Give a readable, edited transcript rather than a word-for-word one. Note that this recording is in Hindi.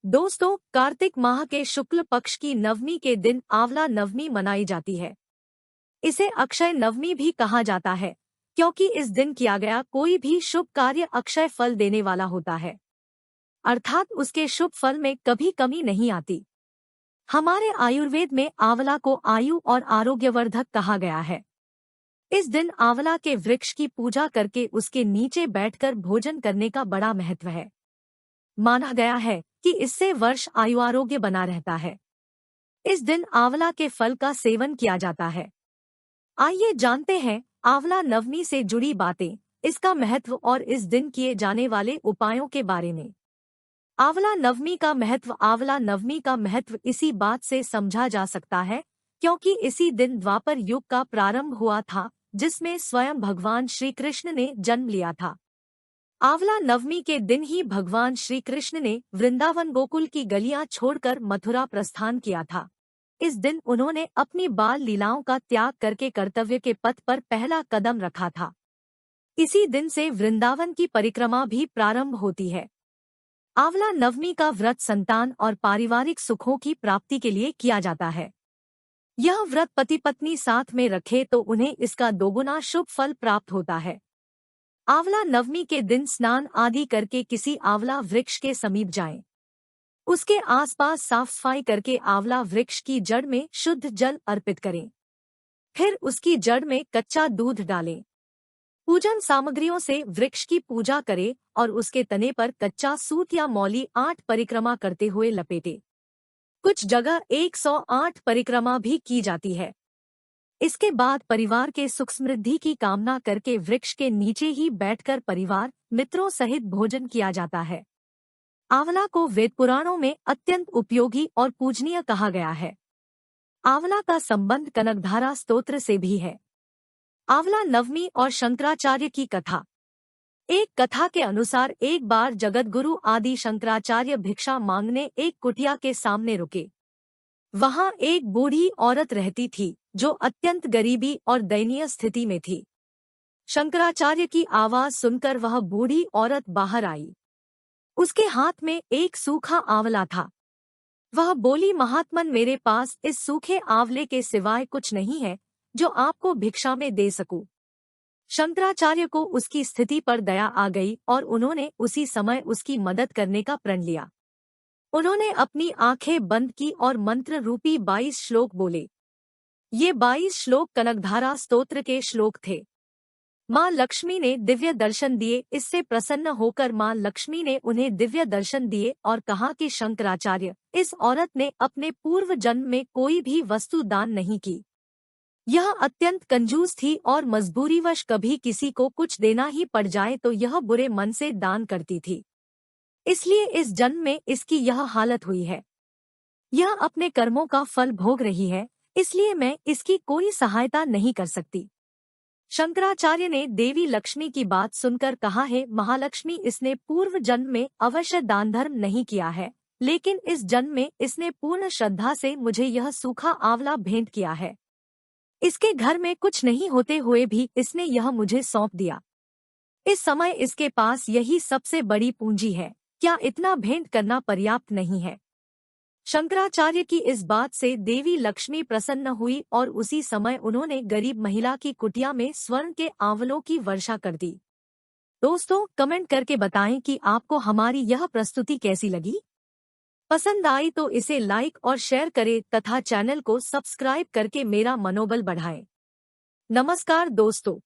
दोस्तों, कार्तिक माह के शुक्ल पक्ष की नवमी के दिन आंवला नवमी मनाई जाती है। इसे अक्षय नवमी भी कहा जाता है, क्योंकि इस दिन किया गया कोई भी शुभ कार्य अक्षय फल देने वाला होता है, अर्थात उसके शुभ फल में कभी कमी नहीं आती। हमारे आयुर्वेद में आंवला को आयु और आरोग्यवर्धक कहा गया है। इस दिन आंवला के वृक्ष की पूजा करके उसके नीचे बैठकर भोजन करने का बड़ा महत्व है। माना गया है कि इससे वर्ष आयु आरोग्य बना रहता है। इस दिन आंवला के फल का सेवन किया जाता है। आइए जानते हैं आंवला नवमी से जुड़ी बातें, इसका महत्व और इस दिन किए जाने वाले उपायों के बारे में। आंवला नवमी का महत्व। आंवला नवमी का महत्व इसी बात से समझा जा सकता है क्योंकि इसी दिन द्वापर युग का प्रारंभ हुआ था, जिसमें स्वयं भगवान श्री कृष्ण ने जन्म लिया था। आंवला नवमी के दिन ही भगवान श्री कृष्ण ने वृंदावन गोकुल की गलियां छोड़कर मथुरा प्रस्थान किया था। इस दिन उन्होंने अपनी बाल लीलाओं का त्याग करके कर्तव्य के पथ पर पहला कदम रखा था। इसी दिन से वृंदावन की परिक्रमा भी प्रारंभ होती है। आंवला नवमी का व्रत संतान और पारिवारिक सुखों की प्राप्ति के लिए किया जाता है। यह व्रत पति पत्नी साथ में रखे तो उन्हें इसका दोगुना शुभ फल प्राप्त होता है। आंवला नवमी के दिन स्नान आदि करके किसी आंवला वृक्ष के समीप जाएं। उसके आसपास साफ सफाई करके आंवला वृक्ष की जड़ में शुद्ध जल अर्पित करें। फिर उसकी जड़ में कच्चा दूध डालें। पूजन सामग्रियों से वृक्ष की पूजा करें और उसके तने पर कच्चा सूत या मौली 8 परिक्रमा करते हुए लपेटे। कुछ जगह 108 परिक्रमा भी की जाती है। इसके बाद परिवार के सुख समृद्धि की कामना करके वृक्ष के नीचे ही बैठकर परिवार मित्रों सहित भोजन किया जाता है। आंवला को वेद पुराणों में अत्यंत उपयोगी और पूजनीय कहा गया है। आंवला का संबंध कनकधारा स्तोत्र से भी है। आंवला नवमी और शंकराचार्य की कथा। एक कथा के अनुसार एक बार जगतगुरु आदि शंकराचार्य भिक्षा मांगने एक कुटिया के सामने रुके। वहां एक बूढ़ी औरत रहती थी जो अत्यंत गरीबी और दयनीय स्थिति में थी। शंकराचार्य की आवाज सुनकर वह बूढ़ी औरत बाहर आई। उसके हाथ में एक सूखा आंवला था। वह बोली, महात्मन, मेरे पास इस सूखे आंवले के सिवाय कुछ नहीं है जो आपको भिक्षा में दे सकूं। शंकराचार्य को उसकी स्थिति पर दया आ गई और उन्होंने उसी समय उसकी मदद करने का प्रण लिया। उन्होंने अपनी आंखें बंद की और मंत्र रूपी 22 श्लोक बोले। ये 22 श्लोक कनकधारा स्तोत्र के श्लोक थे। मां लक्ष्मी ने दिव्य दर्शन दिए। इससे प्रसन्न होकर मां लक्ष्मी ने उन्हें दिव्य दर्शन दिए और कहा कि शंकराचार्य, इस औरत ने अपने पूर्व जन्म में कोई भी वस्तु दान नहीं की। यह अत्यंत कंजूस थी और मजबूरीवश कभी किसी को कुछ देना ही पड़ जाए तो यह बुरे मन से दान करती थी। इसलिए इस जन्म में इसकी यह हालत हुई है। यह अपने कर्मों का फल भोग रही है, इसलिए मैं इसकी कोई सहायता नहीं कर सकती। शंकराचार्य ने देवी लक्ष्मी की बात सुनकर कहा, है महालक्ष्मी, इसने पूर्व जन्म में अवश्य दान धर्म नहीं किया है, लेकिन इस जन्म में इसने पूर्ण श्रद्धा से मुझे यह सूखा आंवला भेंट किया है। इसके घर में कुछ नहीं होते हुए भी इसने यह मुझे सौंप दिया। इस समय इसके पास यही सबसे बड़ी पूंजी है। क्या इतना भेंट करना पर्याप्त नहीं है? शंकराचार्य की इस बात से देवी लक्ष्मी प्रसन्न हुई और उसी समय उन्होंने गरीब महिला की कुटिया में स्वर्ण के आंवलों की वर्षा कर दी। दोस्तों, कमेंट करके बताएं कि आपको हमारी यह प्रस्तुति कैसी लगी। पसंद आई तो इसे लाइक और शेयर करें तथा चैनल को सब्सक्राइब करके मेरा मनोबल बढ़ाएं। नमस्कार दोस्तों।